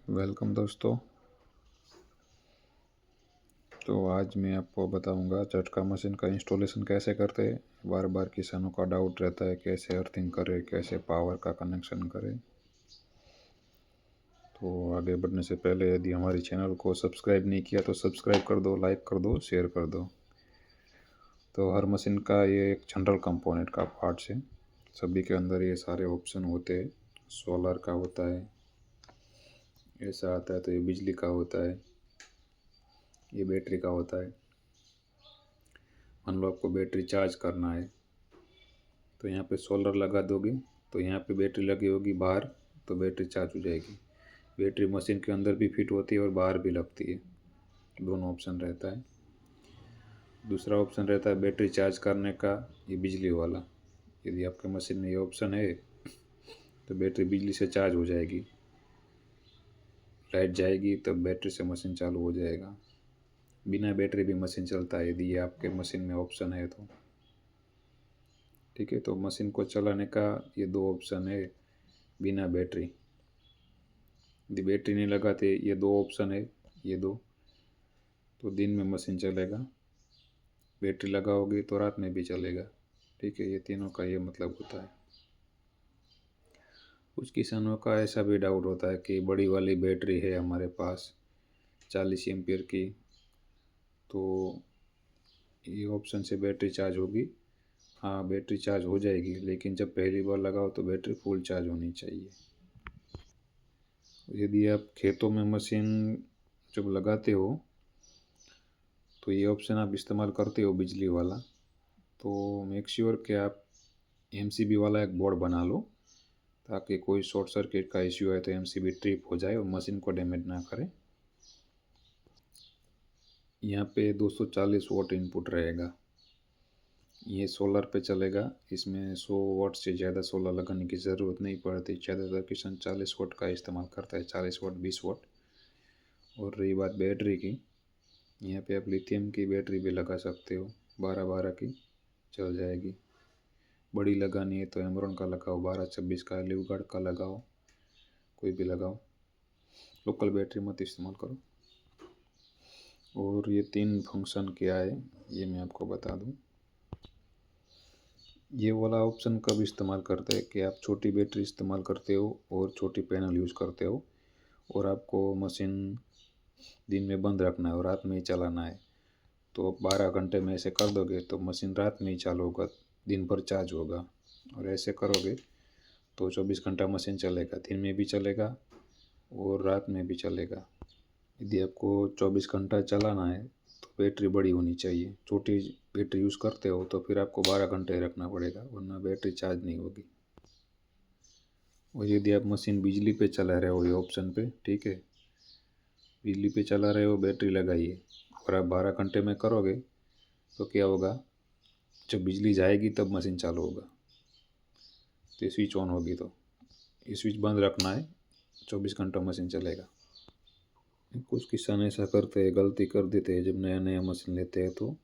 Welcome दोस्तों। तो आज मैं आपको बताऊंगा झटका मशीन का इंस्टॉलेशन कैसे करते हैं। बार बार किसानों का डाउट रहता है कैसे अर्थिंग करें, कैसे पावर का कनेक्शन करें। तो आगे बढ़ने से पहले यदि हमारी चैनल को सब्सक्राइब नहीं किया तो सब्सक्राइब कर दो, लाइक कर दो, शेयर कर दो। तो हर मशीन का ये एक जनरल कंपोनेंट का पार्ट्स है। सभी के अंदर ये सारे ऑप्शन होते हैं। सोलर का होता है, ऐसा आता है। तो ये बिजली का होता है, ये बैटरी का होता है। मान लो आपको बैटरी चार्ज करना है तो यहाँ पे सोलर लगा दोगे तो यहाँ पे बैटरी लगी होगी बाहर, तो बैटरी चार्ज हो जाएगी। बैटरी मशीन के अंदर भी फिट होती है और बाहर भी लगती है, दोनों ऑप्शन रहता है। दूसरा ऑप्शन रहता है बैटरी चार्ज करने का, ये बिजली वाला। यदि आपके मशीन में ये ऑप्शन है तो बैटरी बिजली से चार्ज हो जाएगी, लाइट जाएगी तब बैटरी से मशीन चालू हो जाएगा। बिना बैटरी भी मशीन चलता है यदि ये आपके मशीन में ऑप्शन है तो। ठीक है, तो मशीन को चलाने का ये दो ऑप्शन है बिना बैटरी। यदि बैटरी नहीं लगाते, ये दो ऑप्शन है, ये दो, तो दिन में मशीन चलेगा। बैटरी लगाओगे तो रात में भी चलेगा। ठीक है, ये तीनों का ये मतलब होता है। कुछ किसानों का ऐसा भी डाउट होता है कि बड़ी वाली बैटरी है हमारे पास 40 एम्पियर की, तो ये ऑप्शन से बैटरी चार्ज होगी। हाँ, बैटरी चार्ज हो जाएगी, लेकिन जब पहली बार लगाओ तो बैटरी फुल चार्ज होनी चाहिए। यदि आप खेतों में मशीन जब लगाते हो तो ये ऑप्शन आप इस्तेमाल करते हो बिजली वाला, तो मेक श्योर कि आप एमसीबी वाला एक बोर्ड बना लो, ताकि कोई शॉर्ट सर्किट का इश्यू है तो एमसीबी ट्रिप हो जाए और मशीन को डैमेज ना करे। यहाँ पे 240 वोल्ट इनपुट रहेगा। ये सोलर पे चलेगा, इसमें 100 वाट से ज़्यादा सोलर लगाने की ज़रूरत नहीं पड़ती। ज़्यादातर किसान 40 वाट का इस्तेमाल करता है, 40 वाट, 20 वाट। और रही बात बैटरी की, यहाँ पे आप लिथियम की बैटरी भी लगा सकते हो, 12-12 की चल जाएगी। बड़ी लगानी है तो एमरॉन का लगाओ, 12-26 का, लिवगार्ड का लगाओ, कोई भी लगाओ। लोकल बैटरी मत इस्तेमाल करो। और ये 3 फंक्शन क्या है ये मैं आपको बता दूँ। ये वाला ऑप्शन कब इस्तेमाल करते हैं कि आप छोटी बैटरी इस्तेमाल करते हो और छोटी पैनल यूज़ करते हो, और आपको मशीन दिन में बंद रखना है और रात में ही चलाना है। तो 12 घंटे में ऐसे कर दोगे तो मशीन रात में ही चालू होगा, दिन भर चार्ज होगा। और ऐसे करोगे तो 24 घंटा मशीन चलेगा, दिन में भी चलेगा और रात में भी चलेगा। यदि आपको 24 घंटा चलाना है तो बैटरी बड़ी होनी चाहिए। छोटी बैटरी यूज़ करते हो तो फिर आपको 12 घंटे रखना पड़ेगा, वरना बैटरी चार्ज नहीं होगी। और यदि आप मशीन बिजली पे चला रहे हो, ये ऑप्शन पे, ठीक है, बिजली पे चला रहे हो, बैटरी लगाइए और आप 12 घंटे में करोगे तो क्या होगा, जब बिजली जाएगी तब मशीन चालू होगा। तो स्विच ऑन होगी तो ये स्विच बंद रखना है, 24 घंटा मशीन चलेगा। कुछ किसान ऐसा करते हैं, गलती कर देते हैं, जब नया नया मशीन लेते हैं तो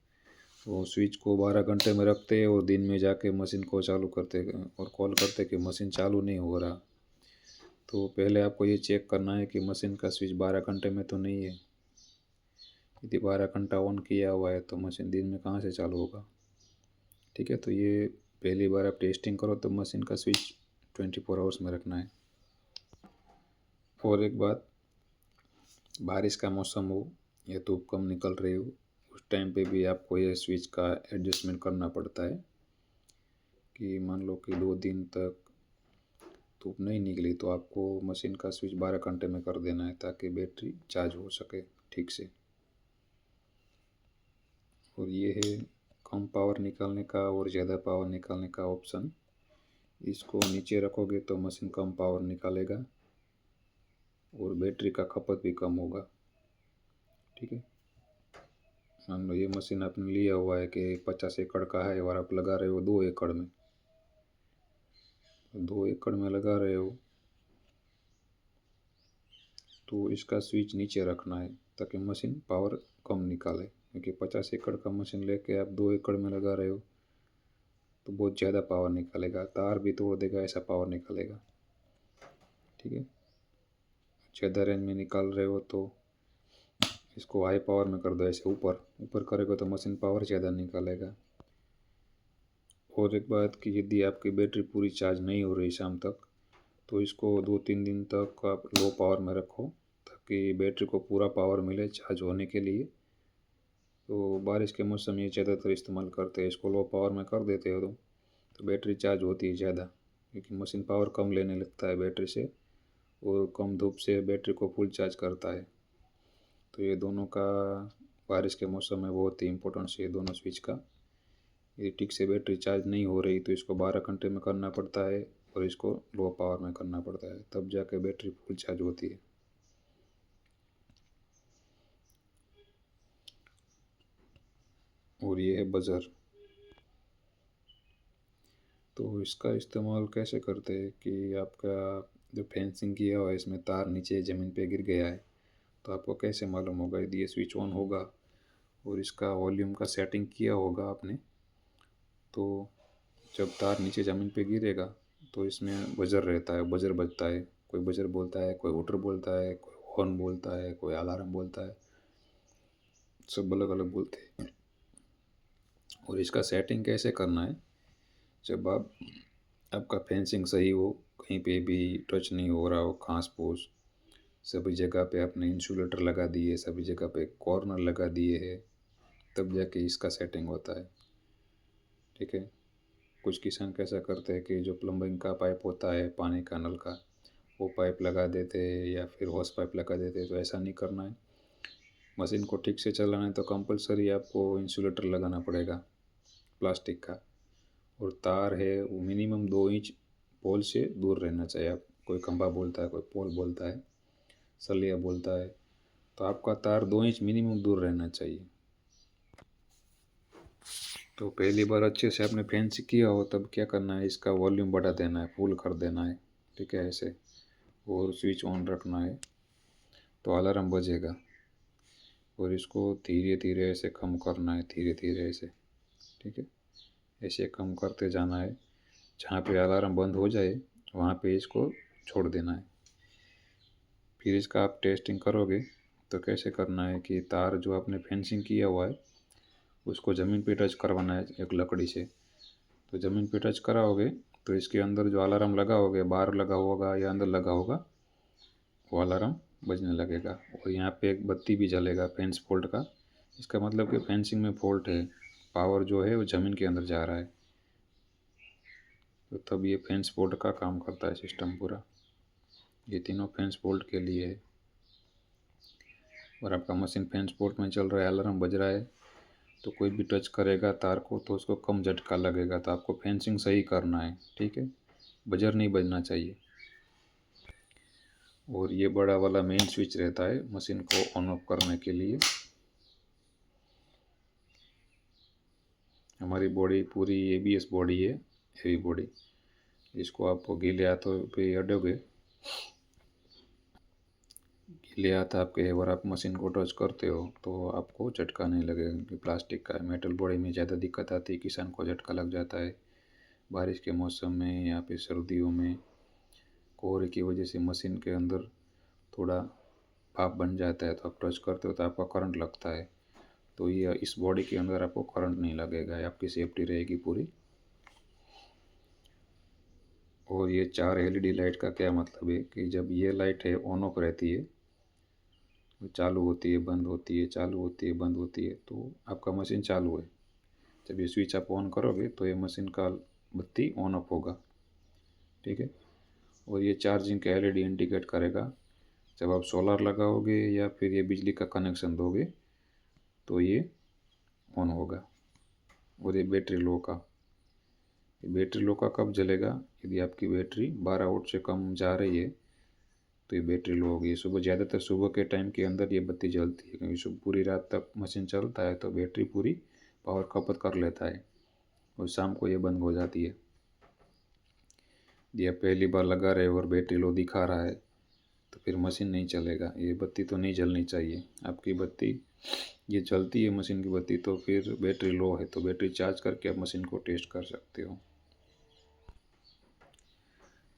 वो स्विच को 12 घंटे में रखते हैं और दिन में जाके मशीन को चालू करते हैं और कॉल करते हैं कि मशीन चालू नहीं हो रहा। तो पहले आपको ये चेक करना है कि मशीन का स्विच 12 घंटे में तो नहीं है। यदि 12 घंटा ऑन किया हुआ है तो मशीन दिन में कहाँ से चालू होगा। ठीक है, तो ये पहली बार आप टेस्टिंग करो तो मशीन का स्विच 24 आवर्स में रखना है। और एक बात, बारिश का मौसम हो या धूप कम निकल रही हो, उस टाइम पे भी आपको ये स्विच का एडजस्टमेंट करना पड़ता है। कि मान लो कि 2 दिन तक धूप नहीं निकली तो आपको मशीन का स्विच 12 घंटे में कर देना है, ताकि बैटरी चार्ज हो सके ठीक से। और ये है कम पावर निकालने का और ज़्यादा पावर निकालने का ऑप्शन। इसको नीचे रखोगे तो मशीन कम पावर निकालेगा और बैटरी का खपत भी कम होगा। ठीक है, मान लो ये मशीन आपने लिया हुआ है कि 50 एकड़ का है और आप लगा रहे हो 2 एकड़ में, 2 एकड़ में लगा रहे हो तो इसका स्विच नीचे रखना है ताकि मशीन पावर कम निकाले। क्योंकि 50 एकड़ का मशीन लेके आप 2 एकड़ में लगा रहे हो तो बहुत ज़्यादा पावर निकालेगा, तार भी तोड़ देगा, ऐसा पावर निकालेगा। ठीक है, ज़्यादा रेंज में निकाल रहे हो तो इसको हाई पावर में कर दो, ऐसे ऊपर ऊपर करेगा तो मशीन पावर ज़्यादा निकालेगा। और एक बात कि यदि आपकी बैटरी पूरी चार्ज नहीं हो रही शाम तक, तो इसको 2-3 दिन तक आप लो पावर में रखो ताकि बैटरी को पूरा पावर मिले चार्ज होने के लिए। तो बारिश के मौसम में ज़्यादातर इस्तेमाल करते हैं, इसको लो पावर में कर देते हो तो बैटरी चार्ज होती है ज़्यादा, क्योंकि मशीन पावर कम लेने लगता है बैटरी से और कम धूप से बैटरी को फुल चार्ज करता है। तो ये दोनों का बारिश के मौसम में बहुत ही इम्पोर्टेंस है दोनों स्विच का। यदि ठीक से बैटरी चार्ज नहीं हो रही तो इसको 12 घंटे में करना पड़ता है और इसको लो पावर में करना पड़ता है, तब जाके बैटरी फुल चार्ज होती है। और ये है बज़र। तो इसका इस्तेमाल कैसे करते हैं कि आपका जो फेंसिंग किया हुआ है इसमें तार नीचे ज़मीन पे गिर गया है, तो आपको कैसे मालूम होगा? यदि ये स्विच ऑन होगा और इसका वॉल्यूम का सेटिंग किया होगा आपने, तो जब तार नीचे ज़मीन पे गिरेगा तो इसमें बजर रहता है, बजर बजता है। कोई बजर बोलता है, कोई हूटर बोलता है, कोई हॉर्न बोलता है, कोई अलार्म बोलता है, सब अलग अलग बोलते हैं। और इसका सेटिंग कैसे करना है? जब आपका फेंसिंग सही हो, कहीं पे भी टच नहीं हो रहा हो, घास फूस, सभी जगह पे आपने इंसुलेटर लगा दिए, सभी जगह पे कॉर्नर लगा दिए है, तब जाके इसका सेटिंग होता है। ठीक है। कुछ किसान कैसा करते हैं कि जो प्लम्बिंग का पाइप होता है पानी का नल का, वो पाइप लगा देते हैं या फिर हॉस पाइप लगा देते हैं, तो ऐसा नहीं करना है। मशीन को ठीक से चलाना है तो कंपलसरी आपको इंसुलेटर लगाना पड़ेगा प्लास्टिक का। और तार है वो मिनिमम 2 इंच पोल से दूर रहना चाहिए। आप कोई खंभा बोलता है, कोई पोल बोलता है, सलिया बोलता है, तो आपका तार 2 इंच मिनिमम दूर रहना चाहिए। तो पहली बार अच्छे से आपने फैंस किया हो तब क्या करना है, इसका वॉल्यूम बढ़ा देना है, फुल कर देना है। ठीक है, ऐसे। और स्विच ऑन रखना है तो अलार्म बजेगा। और इसको धीरे धीरे ऐसे कम करना है, धीरे धीरे ऐसे। ठीक है, ऐसे कम करते जाना है। जहाँ पे अलार्म बंद हो जाए वहाँ पे इसको छोड़ देना है। फिर इसका आप टेस्टिंग करोगे तो कैसे करना है कि तार जो आपने फेंसिंग किया हुआ है उसको ज़मीन पे टच करवाना है एक लकड़ी से। तो ज़मीन पे टच कराओगे तो इसके अंदर जो अलार्म लगा होगा, बाहर लगा होगा या अंदर लगा होगा, वो अलार्म बजने लगेगा। और यहाँ पे एक बत्ती भी जलेगा फेंस फॉल्ट का। इसका मतलब कि फेंसिंग में फॉल्ट है, पावर जो है वो ज़मीन के अंदर जा रहा है, तो तब ये फेंस फॉल्ट का काम करता है सिस्टम पूरा। ये तीनों फेंस फॉल्ट के लिए है। और आपका मशीन फेंस फॉल्ट में चल रहा है, अलार्म बज रहा है, तो कोई भी टच करेगा तार को तो उसको कम झटका लगेगा। तो आपको फेंसिंग सही करना है। ठीक है, बजर नहीं बजना चाहिए। और ये बड़ा वाला मेन स्विच रहता है मशीन को ऑन ऑफ करने के लिए। हमारी बॉडी पूरी ABS बॉडी है, हेवी बॉडी। इसको आप गीले हाथों पे अडोगे, गीले हाथ आपके और आप मशीन को टच करते हो तो आपको झटका नहीं लगेगा, क्योंकि प्लास्टिक का है। मेटल बॉडी में ज़्यादा दिक्कत आती है, किसान को झटका लग जाता है बारिश के मौसम में या फिर सर्दियों में। कोहरे की वजह से मशीन के अंदर थोड़ा भाप बन जाता है, तो आप टच करते हो तो आपका करंट लगता है। तो ये इस बॉडी के अंदर आपको करंट नहीं लगेगा, आपकी सेफ्टी रहेगी पूरी। और ये 4 LED लाइट का क्या मतलब है कि जब ये लाइट है ऑन ऑफ रहती है, चालू होती है, बंद होती है, चालू होती है, बंद होती है, तो आपका मशीन चालू है। जब ये स्विच आप ऑन करोगे तो ये मशीन का बत्ती ऑन ऑफ होगा। ठीक है। और ये चार्जिंग का LED इंडिकेट करेगा। जब आप सोलर लगाओगे या फिर ये बिजली का कनेक्शन दोगे तो ये ऑन होगा। और ये बैटरी लो का, ये बैटरी लो का कब जलेगा? यदि आपकी बैटरी 12 वोल्ट से कम जा रही है तो ये बैटरी लो होगी। सुबह ज़्यादातर सुबह के टाइम के अंदर ये बत्ती जलती है, क्योंकि सुबह पूरी रात तक मशीन चलता है तो बैटरी पूरी पावर खपत कर लेता है और शाम को ये बंद हो जाती है। यदि आप पहली बार लगा रहे हो और बैटरी लो दिखा रहा है तो फिर मशीन नहीं चलेगा। ये बत्ती तो नहीं जलनी चाहिए आपकी बत्ती। ये चलती है मशीन की बत्ती तो फिर बैटरी लो है, तो बैटरी चार्ज करके आप मशीन को टेस्ट कर सकते हो।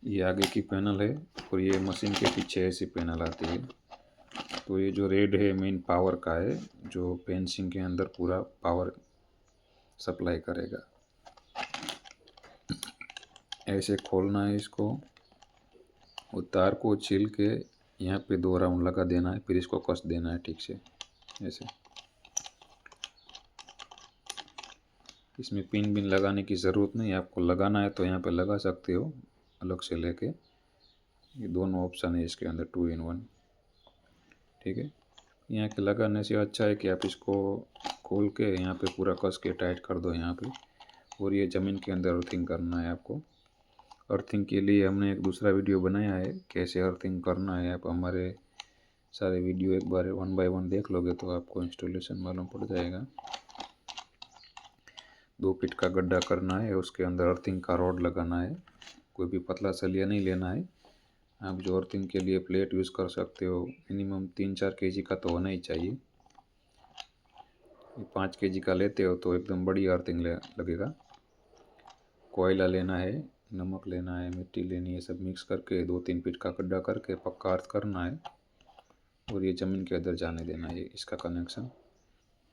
ये आगे की पैनल है और ये मशीन के पीछे ऐसी पैनल आती है। तो ये जो रेड है मेन पावर का है, जो पेंसिंग के अंदर पूरा पावर सप्लाई करेगा। ऐसे खोलना है इसको और तार को छील के यहाँ पे 2 राउंड लगा देना है, फिर इसको कस देना है ठीक से ऐसे। इसमें पिन बिन लगाने की ज़रूरत नहीं है, आपको लगाना है तो यहाँ पे लगा सकते हो अलग से लेके। ये दोनों ऑप्शन है इसके अंदर 2 in 1, ठीक है। यहाँ के लगाने से अच्छा है कि आप इसको खोल के यहाँ पे पूरा कस के टाइट कर दो यहाँ पे। और ये ज़मीन के अंदर अर्थिंग करना है आपको। अर्थिंग के लिए हमने एक दूसरा वीडियो बनाया है कैसे अर्थिंग करना है। आप हमारे सारे वीडियो एक बार 1 by 1 देख लोगे तो आपको इंस्टॉलेशन मालूम पड़ जाएगा। 2 फीट का गड्ढा करना है, उसके अंदर अर्थिंग का रॉड लगाना है। कोई भी पतला सलिया नहीं लेना है। आप जो अर्थिंग के लिए प्लेट यूज़ कर सकते हो, मिनिमम 3-4 केजी का तो होना ही चाहिए। 5 केजी का लेते हो तो एकदम बड़ी अर्थिंग लगेगा। कोयला लेना है, नमक लेना है, मिट्टी लेनी है, सब मिक्स करके 2-3 फीट का गड्ढा करके पक्का अर्थ करना है और ये ज़मीन के अंदर जाने देना है इसका कनेक्शन।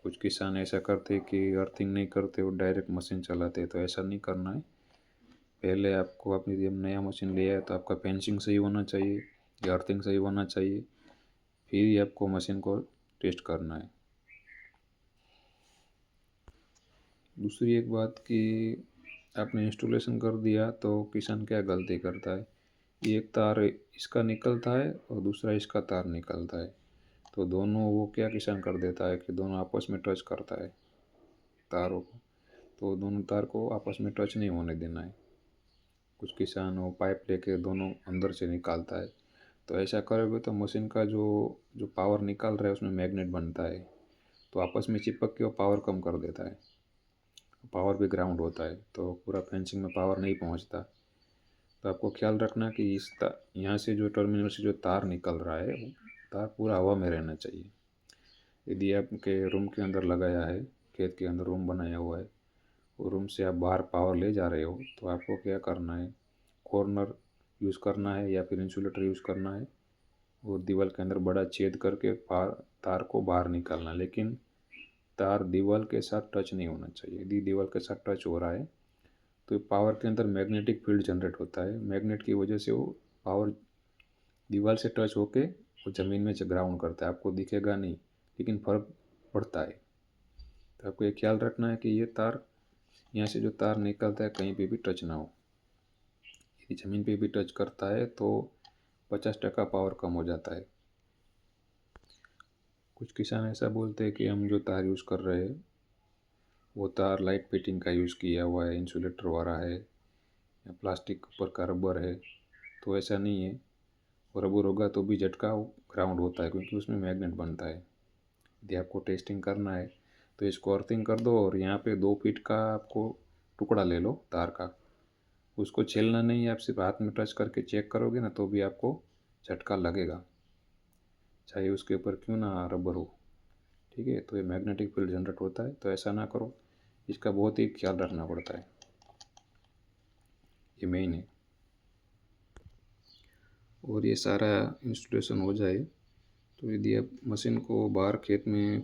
कुछ किसान ऐसा करते कि अर्थिंग नहीं करते और डायरेक्ट मशीन चलाते, तो ऐसा नहीं करना है। पहले आपको अपनी जब नया मशीन लिया है तो आपका फेंसिंग सही होना चाहिए या अर्थिंग सही होना चाहिए, फिर ही आपको मशीन को टेस्ट करना है। दूसरी एक बात कि आपने इंस्टॉलेशन कर दिया तो किसान क्या गलती करता है, एक तार इसका निकलता है और दूसरा इसका तार निकलता है, तो दोनों वो क्या किसान कर देता है कि दोनों आपस में टच करता है तारों को। तो दोनों तार को आपस में टच नहीं होने देना है। कुछ किसान वो पाइप लेके दोनों अंदर से निकालता है, तो ऐसा करोगे तो मशीन का जो जो पावर निकाल रहा है उसमें मैग्नेट बनता है, तो आपस में चिपक के वो पावर कम कर देता है। पावर भी ग्राउंड होता है तो पूरा फेंसिंग में पावर नहीं पहुंचता। तो आपको ख्याल रखना कि यहाँ से जो टर्मिनल से जो तार निकल रहा है वो तार पूरा हवा में रहना चाहिए। यदि आपके रूम के अंदर लगाया है, खेत के अंदर रूम बनाया हुआ है और रूम से आप बाहर पावर ले जा रहे हो, तो आपको क्या करना है, कॉर्नर यूज़ करना है या फिर इंसुलेटर यूज़ करना है और दीवार के अंदर बड़ा छेद करके तार को बाहर निकालना। लेकिन तार दीवार के साथ टच नहीं होना चाहिए। यदि दीवार के साथ टच हो रहा है तो पावर के अंदर मैग्नेटिक फील्ड जनरेट होता है, मैग्नेट की वजह से वो पावर दीवार से टच होके वो ज़मीन में ग्राउंड करता है। आपको दिखेगा नहीं लेकिन फ़र्क पड़ता है। तो आपको ये ख्याल रखना है कि ये तार यहाँ से जो तार निकलता है कहीं पे भी टच ना हो। यदि ज़मीन पे भी टच करता है तो 50% पावर कम हो जाता है। कुछ किसान ऐसा बोलते हैं कि हम जो तार यूज़ कर रहे हैं वो तार लाइट फिटिंग का यूज़ किया हुआ है, इंसुलेटर वाला है या प्लास्टिक ऊपर का रबर है, तो ऐसा नहीं है। और रबर होगा तो भी झटका ग्राउंड होता है क्योंकि उसमें मैग्नेट बनता है। यदि आपको टेस्टिंग करना है तो इसको अर्थिंग कर दो और यहाँ पे 2 फीट का आपको टुकड़ा ले लो तार का। उसको छीलना नहीं है, आप सिर्फ हाथ में टच करके चेक करोगे ना तो भी आपको झटका लगेगा, चाहे उसके ऊपर क्यों ना रबर हो, ठीक है। तो ये मैग्नेटिक फील्ड जनरेट होता है, तो ऐसा ना करो, इसका बहुत ही ख्याल रखना पड़ता है, ये मेन है। और ये सारा इंस्टॉलेशन हो जाए तो यदि आप मशीन को बाहर खेत में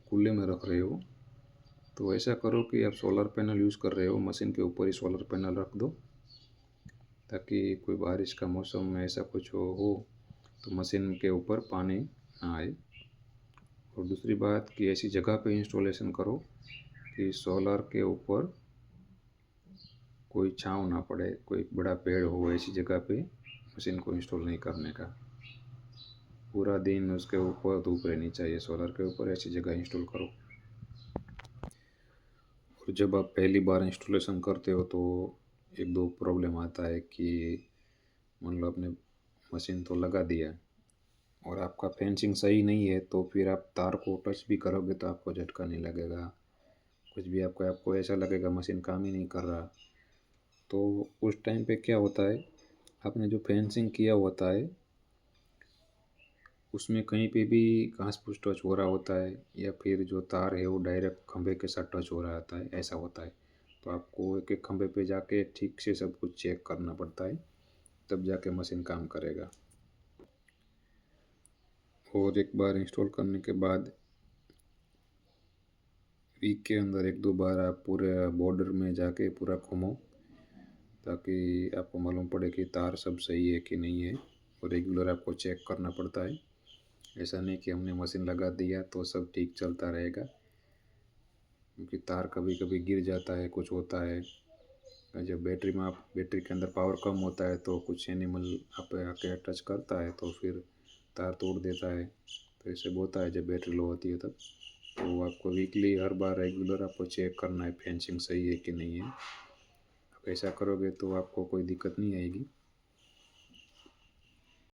खुले में रख रहे हो तो ऐसा करो कि आप सोलर पैनल यूज़ कर रहे हो, मशीन के ऊपर ही सोलर पैनल रख दो, ताकि कोई बारिश का मौसम में ऐसा कुछ हो तो मशीन के ऊपर पानी ना आए। और दूसरी बात कि ऐसी जगह पे इंस्टॉलेशन करो कि सोलर के ऊपर कोई छाँव ना पड़े, कोई बड़ा पेड़ हो, ऐसी जगह पे मशीन को इंस्टॉल नहीं करने का। पूरा दिन उसके ऊपर धूप रहनी चाहिए, सोलर के ऊपर ऐसी जगह इंस्टॉल करो। और जब आप पहली बार इंस्टॉलेशन करते हो तो एक दो प्रॉब्लम आता है कि मान लो आपने मशीन तो लगा दिया और आपका फेंसिंग सही नहीं है, तो फिर आप तार को टच भी करोगे तो आपको झटका नहीं लगेगा, कुछ भी आपको आपको ऐसा लगेगा मशीन काम ही नहीं कर रहा। तो उस टाइम पे क्या होता है, आपने जो फेंसिंग किया होता है उसमें कहीं पे भी घास फूस टच हो रहा होता है या फिर जो तार है वो डायरेक्ट खंभे के साथ टच हो रहा होता है, ऐसा होता है। तो आपको एक एक खंभे पे जाके ठीक से सब कुछ चेक करना पड़ता है तब जाके मशीन काम करेगा। और एक बार इंस्टॉल करने के बाद वीक के अंदर 1-2 बार आप पूरे बॉर्डर में जाके पूरा घूमो, ताकि आपको मालूम पड़े कि तार सब सही है कि नहीं है। और रेगुलर आपको चेक करना पड़ता है। ऐसा नहीं कि हमने मशीन लगा दिया तो सब ठीक चलता रहेगा, क्योंकि तार कभी कभी गिर जाता है, कुछ होता है। जब बैटरी के अंदर पावर कम होता है तो कुछ एनिमल आप आके टच करता है तो फिर तार तोड़ देता है। तो ऐसे होता है जब बैटरी लो होती है तब। तो आपको वीकली हर बार रेगुलर आपको चेक करना है फेंसिंग सही है कि नहीं है। आप ऐसा करोगे तो आपको कोई दिक्कत नहीं आएगी।